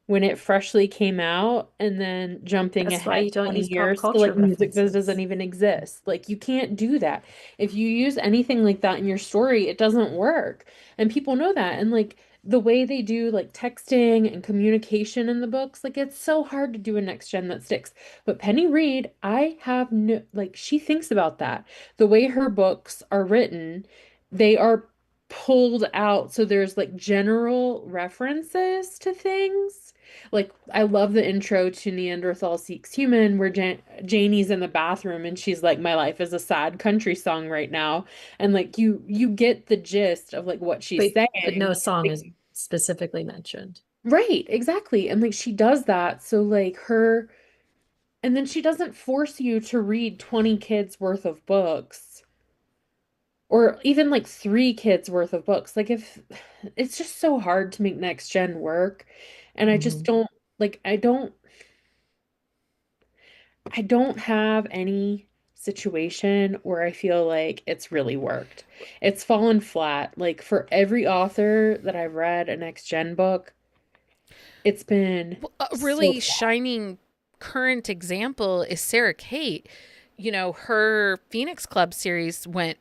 when it freshly came out and then jumping That's why ahead you don't 20 use pop years to culture like music that doesn't references. even exist. Like you can't do that. If you use anything like that in your story, it doesn't work. And people know that. And like the way they do like texting and communication in the books, like it's so hard to do a next gen that sticks. But Penny Reed, I have no like she thinks about that. The way her books are written, they are pulled out so there's like general references to things like I love the intro to Neanderthal Seeks Human where Janie's in the bathroom and she's like, "My life is a sad country song right now," and like you get the gist of like what she's But saying. no song is Like, specifically mentioned. right, exactly, and like she does that. So like her, and then she doesn't force you to read 20 kids worth of books. Or even like 3 kids worth of books. Like if it's just so hard to make next gen work. And I just Mhm. don't like I don't have any situation where I feel like it's really worked. It's fallen flat. Like for every author that I've read a next gen book, it's been A so really flat. shining current example is Sarah Kate. You know, her Phoenix Club series went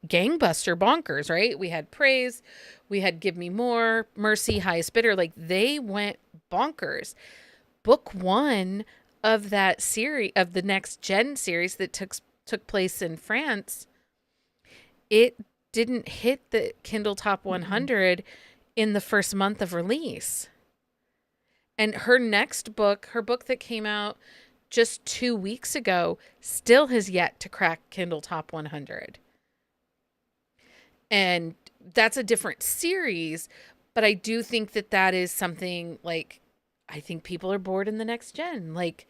gangbuster bonkers, right? We had Praise, we had Give Me More, Mercy, Highest Bidder. Like they went bonkers. Book one of that series, of the next gen series that took place in France, it didn't hit the Kindle Top Mhm. 100 in the first month of release. And her next book, her book that came out just 2 weeks ago, still has yet to crack Kindle Top 100. And that's a different series, but I do think that that is something like, I think people are bored in the next gen. Like,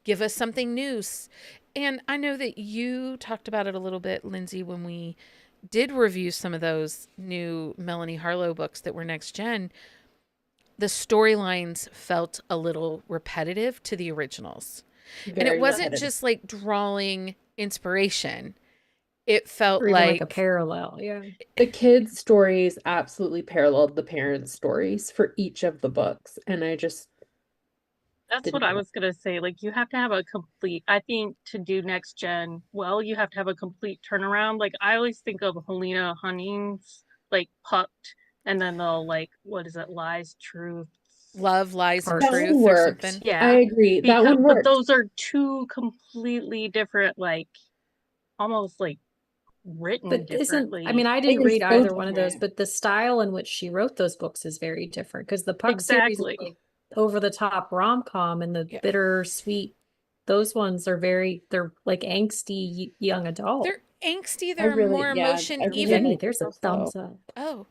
give us something new. And I know that you talked about it a little bit, Lindsay, when we did review some of those new Melanie Harlow books that were next gen. The storylines felt a little repetitive to the originals. And it Very wasn't repetitive. just like drawing inspiration. It felt Or even like a like, parallel. Yeah. The kids' stories absolutely paralleled the parents' stories for each of the books. And I just That's what didn't I like was gonna say. Like, you have to have a complete, I think to do next gen well, you have to have a complete turnaround. Like, I always think of Helena Hunning's like Pucked, and then they'll like, what is it, Lies, Truth. love, lies, and that one truth or worked. something. I Yeah. agree. That Because one but worked. those are two completely different, like almost like written But I differently. mean, I They didn't were read so either one of those, different. but the style in which she wrote those books is very different because the Puck series is Exactly. like over the top rom-com and the Yeah. bittersweet, those ones are they're like angsty young adult. They're angsty, I they're really, more yeah, emotion. I really Even, Jenny, like there's a those though. thumbs up. oh,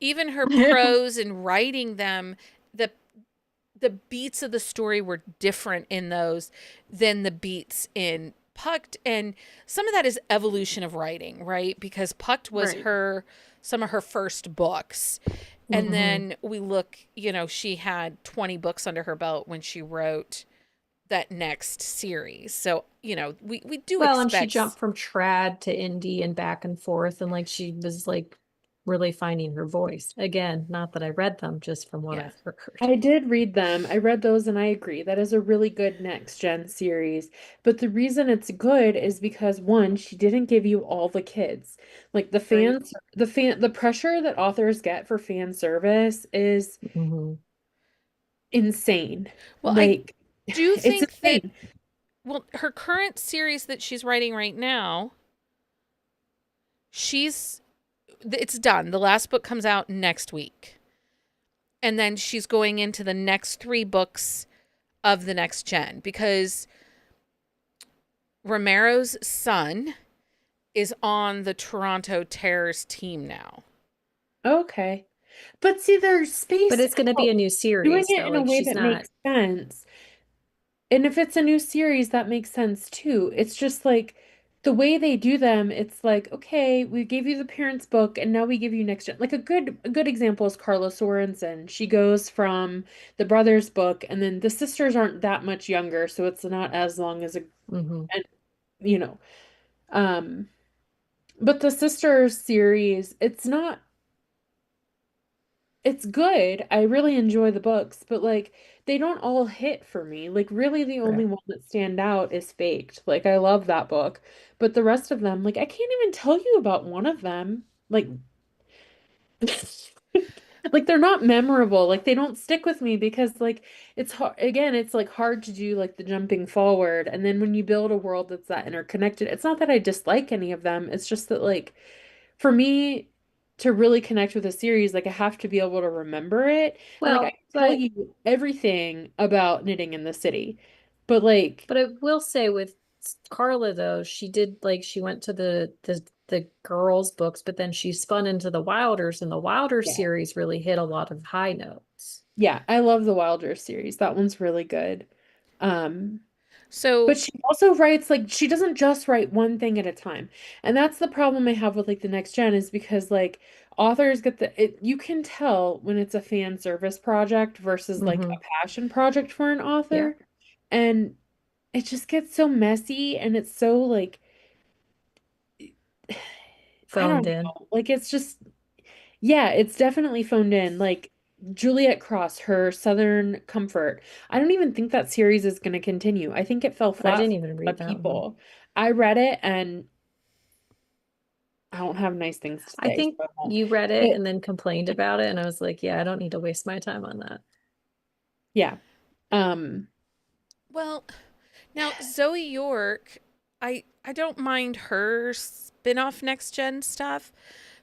even her prose and writing them, the the beats of the story were different in those than the beats in Pucked. And some of that is evolution of writing, right? Because Pucked was Right. some of her first books. And Hmm. then we look, you know, she had 20 books under her belt when she wrote that next series. So, you know, we do Well, and she expect. jumped from trad to indie and back and forth, and like she was like really finding her voice. Again, not that I read them, just from what Yeah. I've heard. I did read them. I read those and I agree. That is a really good next gen series. But the reason it's good is because one, she didn't give you all the kids. Like Right. the pressure that authors get for fan service is Hmm. insane. Well, I Like do it's think that, insane. well, her current series that she's writing right now, she's it's done. The last book comes out next week. And then she's going into the next 3 books of the next gen because Romero's son is on the Toronto Terrors team now. Okay. But see, there's But space it's going to be out a new doing series, it though. in a Like way she's that not. makes sense. And if it's a new series, that makes sense too. It's just like the way they do them, it's like, okay, we gave you the parents' book and now we give you next gen. Like a good example is Carla Sorensen. She goes from the brothers' book, and then the sisters aren't that much younger, so it's not as long as Mm-hmm. and you know. Um, but the sisters series, it's good. I really enjoy the books, but like they don't all hit for me. Like really the only Correct. one that stand out is Faked. Like I love that book, but the rest of them, like I can't even tell you about one of them. Like like they're not memorable. Like they don't stick with me because like it's hard again, it's like hard to do like the jumping forward, and then when you build a world that's that interconnected, it's not that I dislike any of them. It's just that like for me to really connect with a series, like I have to be able to remember it. And like I Well, can tell but you everything about knitting in the city. But like But I will say with Carla though, she did like she went to the girls' books, but then she spun into the Wilders, and the Wilder yeah. series really hit a lot of high notes. Yeah, I love the Wilder series. That one's really good. Um So But she also writes like she doesn't just write one thing at a time. And that's the problem I have with like the next gen is because like authors get you can tell when it's a fan service project versus like Mm-hmm. a passion project for an Yeah, author. And it just gets so messy and it's so like I phoned don't in. know. Like it's just yeah, it's definitely phoned in. Like Juliet Cross, her Southern Comfort. I don't even think that series is going to continue. I think it fell I flat didn't for even a lot read of that one. people. I read it and I don't have nice things to I say, so think I won't. you read it But and then complained about it, and I was like, yeah, I don't need to waste my time on that. yeah. Um, well, now Zoe York, I don't mind her spin-off next gen stuff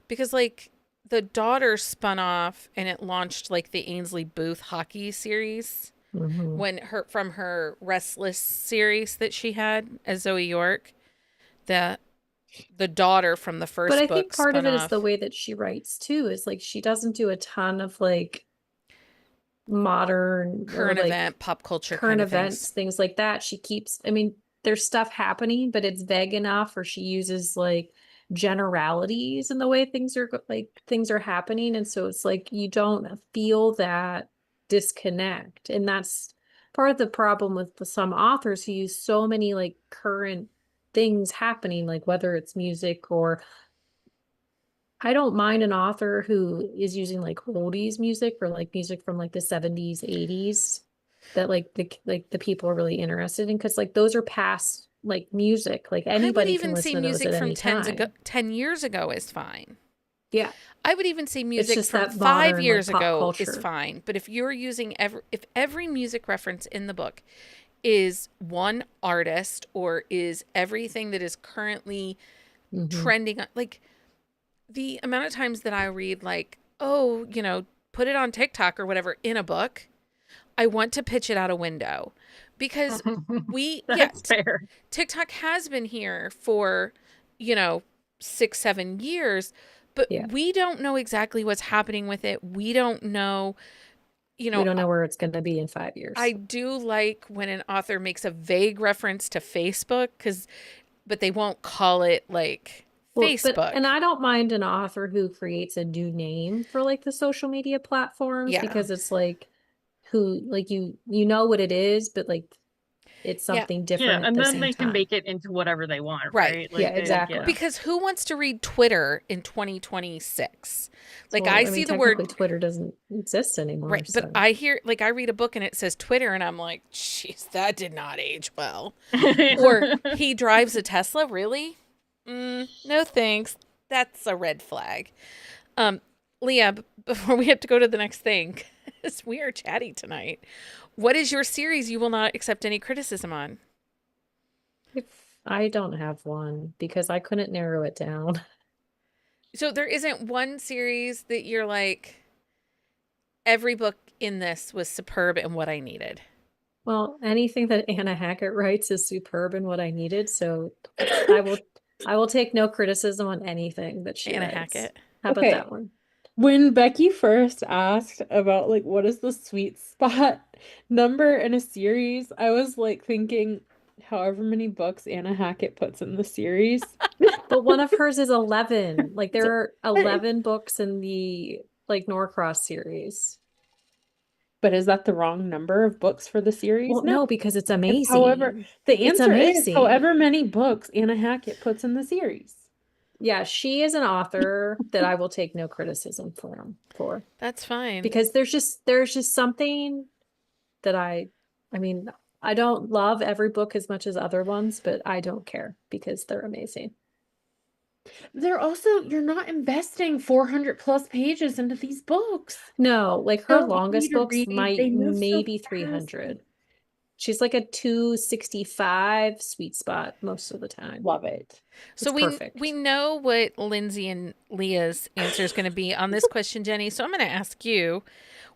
because like the daughter spun off and it launched like the Ainsley Booth hockey series Mm-hmm. when her from her Restless series that she had as Zoe York. The the daughter from the But I first think book part of spun it is the off way that she writes too, is like she doesn't do a ton of like modern or current like event, pop culture kind current of things. events, things like that. She keeps, I mean, there's stuff happening, but it's vague enough, or she uses like generalities in the way things are like things are happening. And so it's like you don't feel that disconnect. And that's part of the problem with some authors who use so many like current things happening, like whether it's music or I don't mind an author who is using like oldies music or like music from like the 70s, 80s that like the people are really interested in because like those are past like music. Like I would anybody can even say listen to those music at from any time. 10 years ago is fine. Yeah. I would even say It's music just from that 5 modern like years pop ago is culture. fine. But if you're using if every music reference in the book is one artist or is everything that is currently Mm-hmm. trending, like the amount of times that I read like, oh, put it on TikTok or whatever in a book, I want to pitch it out a window because yeah, That's fair. TikTok has been here for, you know, 6, 7 years, but Yeah. we don't know exactly what's happening with it. We don't know, We don't know where it's going to be in 5 years. I do like when an author makes a vague reference to Facebook but they won't call it like Well, Facebook. and I don't mind an author who creates a new name for like the social media platforms Yeah. because it's like who like you know what it is, but like it's Yeah. something Yeah, different at and the then same they can time. make it into whatever they want, Right. right? Yeah, Like exactly. yeah. Because who wants to read Twitter in 2026? Like Well, I I see mean, the technically word Twitter doesn't exist anymore, right, but so I hear like I read a book and it says Twitter and I'm like, "Jeez, that did not age well." Or he drives a Tesla, really? No thanks. That's a red flag. Leah, before we have to go to the next thing, because we are chatty tonight, what is your series you will not accept any criticism on? if I don't have one because I couldn't narrow it down. So there isn't one series that you're like, every book in this was superb and what I needed. Well, anything that Anna Hackett writes is superb in what I needed, so I will take no criticism on anything that she Anna writes. Hackett. How about okay. that one? When Becky first asked about like what is the sweet spot number in a series, I was like thinking however many books Anna Hackett puts in the series. But one of hers is 11. Like there are 11 books in the like Norcross series. But is that the wrong number of books for the series? Well, no, because it's It's amazing. however, the It's answer is amazing. however many books Anna Hackett puts in the series. Yeah, she is an author that I will take no criticism for. That's fine. Because there's just something that I mean, I don't love every book as much as other ones, but I don't care because they're amazing. They're also, you're not investing 400 plus pages into these books. No, like her Don't longest need to books read, might they move so maybe fast. 300. She's like a 265 sweet spot most of the time. Love it. So It's perfect. we know what Lindsay and Leah's answer is going to be on this question, Jenny. So I'm going to ask you,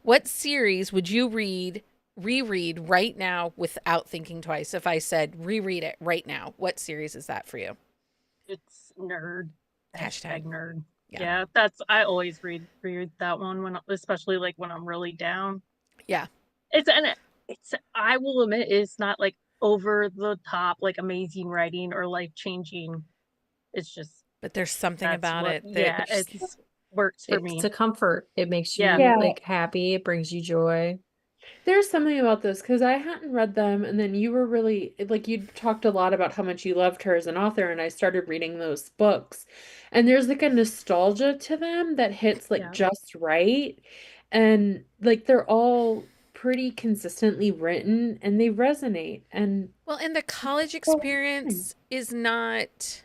what series would you reread right now without thinking twice? If I said reread it right now, what series is that for you? It's nerd. Hashtag Nerd. Yeah. Yeah, I always read that one when, especially like when I'm really down. Yeah. It's I will admit it's not like over the top, like amazing writing or life changing. It's just, But there's something about it that yeah, it's works for me. It's a comfort. It makes you Yeah. like happy. It brings you joy. There's something about this because I hadn't read them, and then you were really like you talked a lot about how much you loved her as an author, and I started reading those books, and there's like a nostalgia to them that hits like Yeah. just right, and like they're all pretty consistently written and they resonate. And well, and the college experience is not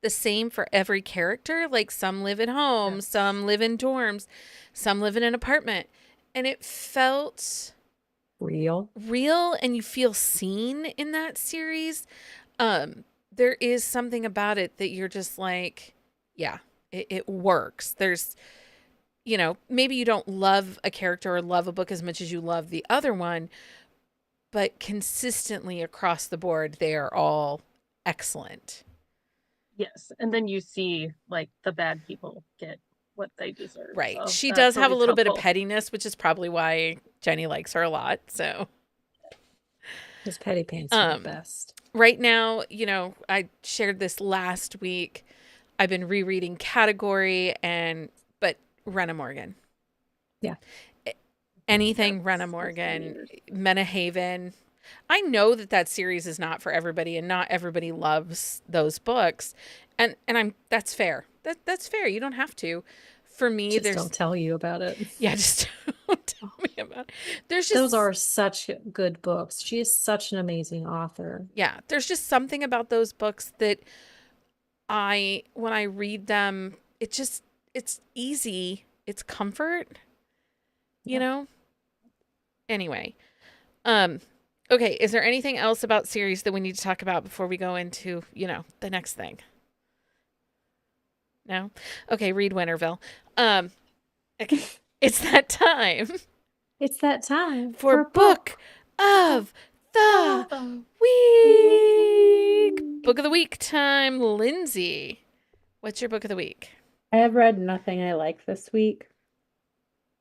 the same for every character. Like some live at home, Yes. some live in dorms, some live in an apartment, and it felt Real. and you feel seen in that series. There is something about it that you're just like, yeah, it works. There's, maybe you don't love a character or love a book as much as you love the other one, but consistently across the board, they are all excellent. Yes, and then you see like the bad people get what they deserve. Right. So She that's does have a always little bit of helpful. pettiness, which is probably why Jenny likes her a lot. So His petty pants are the best. right now, I shared this last week. I've been rereading Category but Rena Morgan. Yeah. Anything Rena Morgan, Menahaven. I know that series is not for everybody and not everybody loves those books. And that's fair. That's fair. You don't have to. For me, Don't tell you about it. Yeah, just don't tell me about it. Those are such good books. She is such an amazing author. Yeah, there's just something about those books that when I read them, it's easy. It's comfort, you know? Anyway, okay, is there anything else about series that we need to talk about before we go into, the next thing? No? Okay, read Winterville. Okay, it's that time. It's that time for Book of the Week. Book of the Week time, Lindsay. What's your book of the week? I have read nothing I like this week.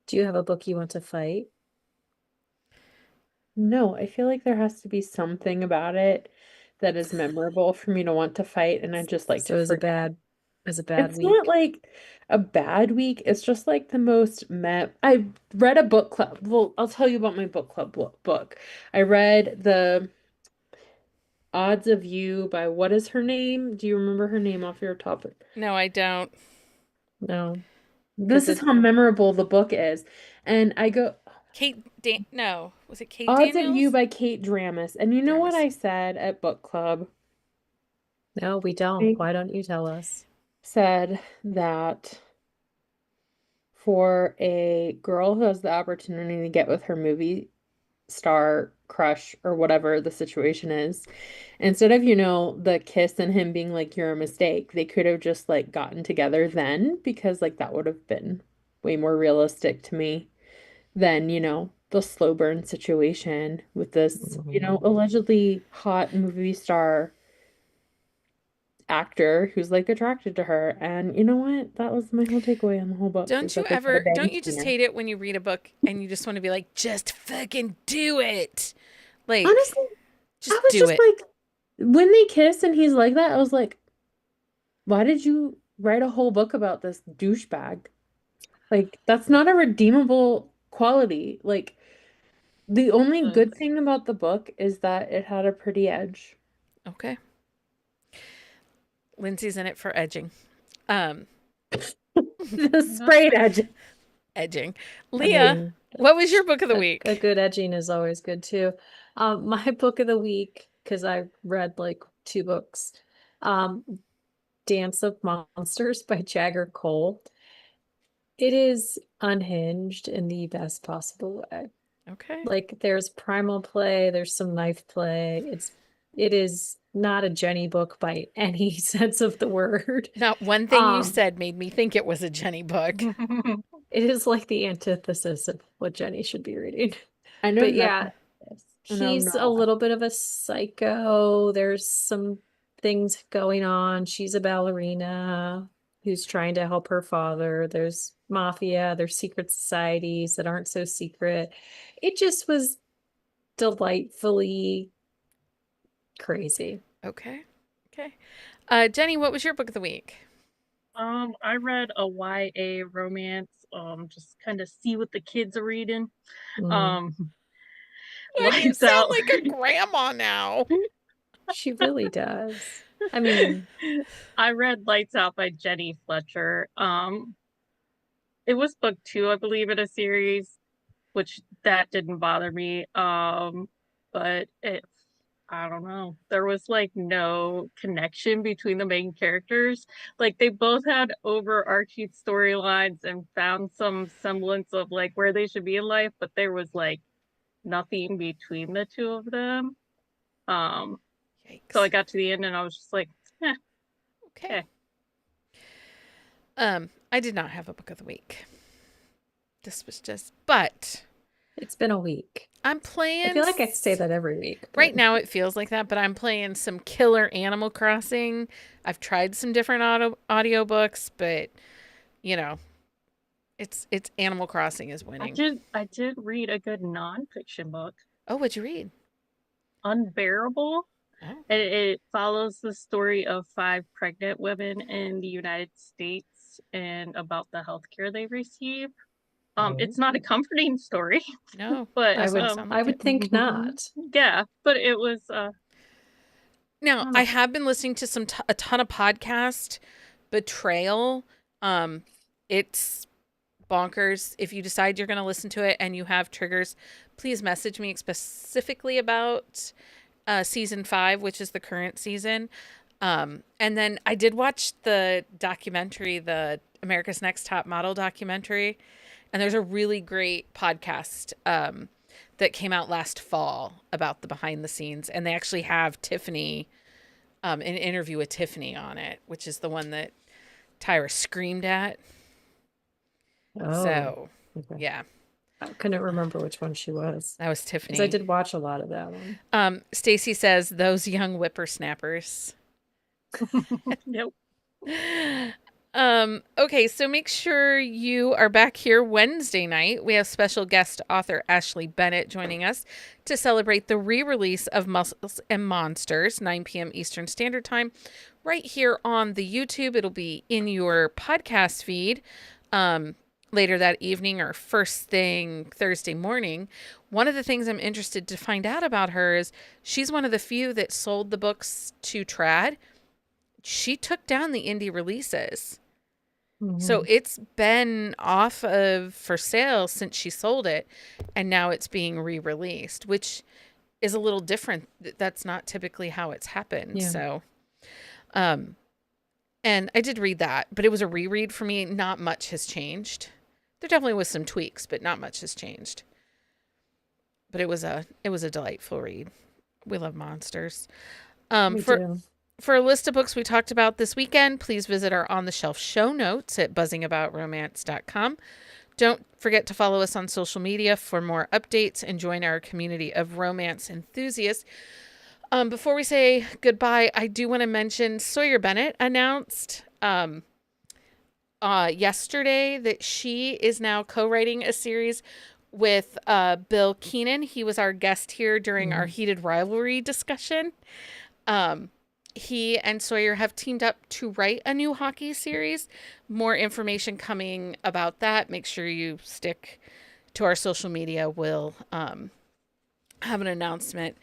Do you have a book you want to fight? No, I feel like there has to be something about it that is memorable for me to want to fight, and I just like to forget. It's a bad It's week. not like a bad week. It's just like the most I read a book club. Well, I'll tell you about my book club book. I read The Odds of You by what is her name? Do you remember her name off your top? No, I don't. No. This is how memorable the book is. And I go, no. Was it Kate Odds Daniels? of You by Kate Dramis. And you know what I said at book club? No, we don't. Why don't you tell us? Said that for a girl who has the opportunity to get with her movie star crush or whatever the situation is, instead of the kiss and him being like you're a mistake, they could have just like gotten together then, because like that would have been way more realistic to me than the slow burn situation with this allegedly hot movie star actor who's like attracted to her. And you know what, that was my whole takeaway on the whole book. Don't you just hate it when you read a book and you just want to be like, just fucking do it? Like, honestly, just I was do just it. like, when they kiss and he's like that, I was like, why did you write a whole book about this douchebag? Like, that's not a redeemable quality. Like, the only good thing about the book is that it had a pretty edge. Okay. Lindsay's in it for edging. The sprayed edge. Edging. Leah, what was your book of the week? A good edging is always good too. My book of the week, because I read like 2 books. Dance of Monsters by Jagger Cole. It is unhinged in the best possible way. Okay. Like there's primal play, there's some knife play. It is not a Jenny book by any sense of the word. Not one thing you said made me think it was a Jenny book. It is like the antithesis of what Jenny should be reading. I know. But yeah, he's a little bit of a psycho. There's some things going on. She's a ballerina who's trying to help her father. There's mafia, there's secret societies that aren't so secret. It just was delightfully crazy. Okay. Jenny, what was your book of the week? I read a YA romance, just kind of see what the kids are reading. You sound like a grandma now. She really does. I mean, I read Lights Out by Jenny Fletcher. It was book 2, I believe, in a series, which that didn't bother me. But I don't know. There was like no connection between the main characters. Like they both had overarching storylines and found some semblance of like where they should be in life, but there was like nothing between the 2 of them. So I got to the end and I was just like, okay. I did not have a book of the week. This was just, but it's been a week. I'm playing. I feel like I say that every week. But... Right now it feels like that, but I'm playing some killer Animal Crossing. I've tried some different audiobooks, but you know, it's Animal Crossing is winning. I did read a good nonfiction book. Oh, what'd you read? Unbearable. Oh. It follows the story of 5 pregnant women in the United States and about the healthcare they receive. It's not a comforting story. No, but I would think not. Yeah, but it was. Now I have been listening to a ton of podcast Betrayal. It's bonkers. If you decide you're going to listen to it and you have triggers, please message me specifically about season 5, which is the current season. And then I did watch the documentary, the America's Next Top Model documentary. And there's a really great podcast that came out last fall about the behind the scenes. And they actually have Tiffany, an interview with Tiffany on it, which is the one that Tyra screamed at. Oh, so, okay. Yeah. I couldn't remember which one she was. That was Tiffany. Because I did watch a lot of that one. Stacy says, those young whippersnappers. Nope. Okay, so make sure you are back here Wednesday night. We have special guest author Ashley Bennett joining us to celebrate the re-release of Muscles and Monsters, 9 p.m. Eastern Standard Time, right here on the YouTube. It'll be in your podcast feed later that evening or first thing Thursday morning. One of the things I'm interested to find out about her is she's one of the few that sold the books to Trad. She took down the indie releases. So it's been off of for sale since she sold it, and now it's being re-released, which is a little different. That's not typically how it's happened. Yeah. So, and I did read that, but it was a reread for me. Not much has changed. There definitely was some tweaks, but not much has changed. But it was a delightful read. We love monsters. For a list of books we talked about this weekend, please visit our On the Shelf show notes at buzzingaboutromance.com. Don't forget to follow us on social media for more updates and join our community of romance enthusiasts. Before we say goodbye, I do want to mention Sawyer Bennett announced yesterday that she is now co-writing a series with Bill Keenan. He was our guest here during our Heated Rivalry discussion. He and Sawyer have teamed up to write a new hockey series. More information coming about that. Make sure you stick to our social media. We'll have an announcement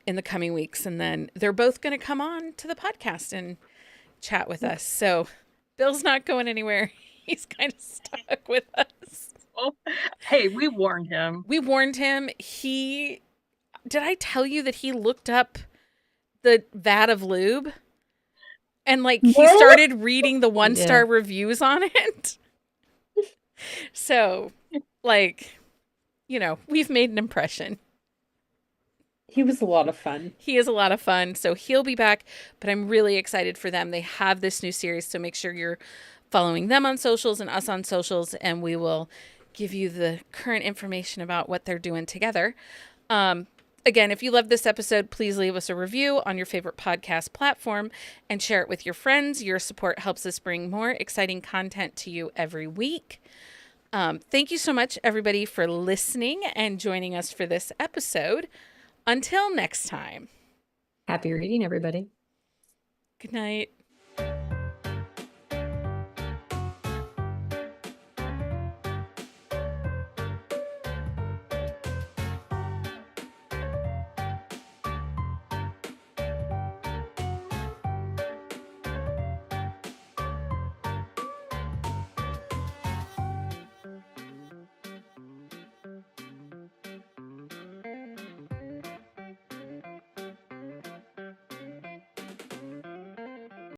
in the coming weeks. And then they're both going to come on to the podcast and chat with us. So Bill's not going anywhere. He's kind of stuck with us. Oh, hey, we warned him. We warned him. Did I tell you that he looked up the vat of lube? And like he started reading the 1-star reviews on it. So like, you know, we've made an impression. He was a lot of fun. He is a lot of fun. So he'll be back, but I'm really excited for them. They have this new series. So make sure you're following them on socials and us on socials, and we will give you the current information about what they're doing together. Again, if you love this episode, please leave us a review on your favorite podcast platform and share it with your friends. Your support helps us bring more exciting content to you every week. Thank you so much, everybody, for listening and joining us for this episode. Until next time. Happy reading, everybody. Good night.